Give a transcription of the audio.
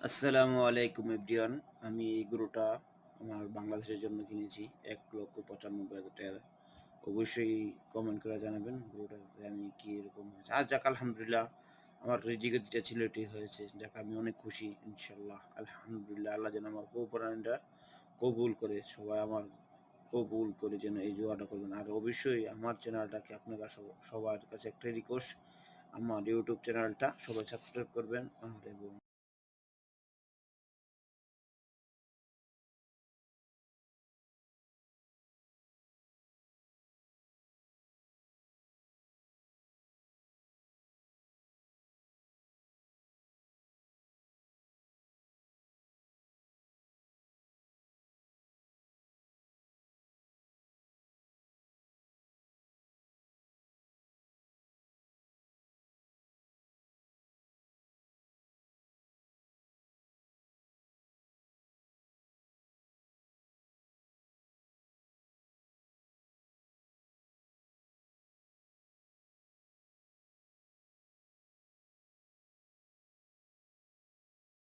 আসসালামু আলাইকুম এভরিওয়ান। আমি এই গরুটা আমার বাংলাদেশের জন্য কিনেছি ১,৯৫,০০০ টাকা। অবশ্যই কমেন্ট করে জানাবেন গরুটাতে আমি কি এরকম হয়েছে। যাক আলহামদুলিল্লাহ আমার রিজিকে যেটা ছিল এটাই হয়েছে। যাক আমি অনেক খুশি ইনশাআল্লাহ। আলহামদুলিল্লাহ আল্লাহ যেন আমার কোরবানিটা কবুল করে। সবাই আমার কবুল করে যেন এই দোয়াটা করবেন। আর অবশ্যই আমার চ্যানেলটাকে আপনার কাছে সবার কাছে একটা রিকোয়েস্ট আমার ইউটিউব চ্যানেলটা সবাই সাবস্ক্রাইব করবেন। আর এবং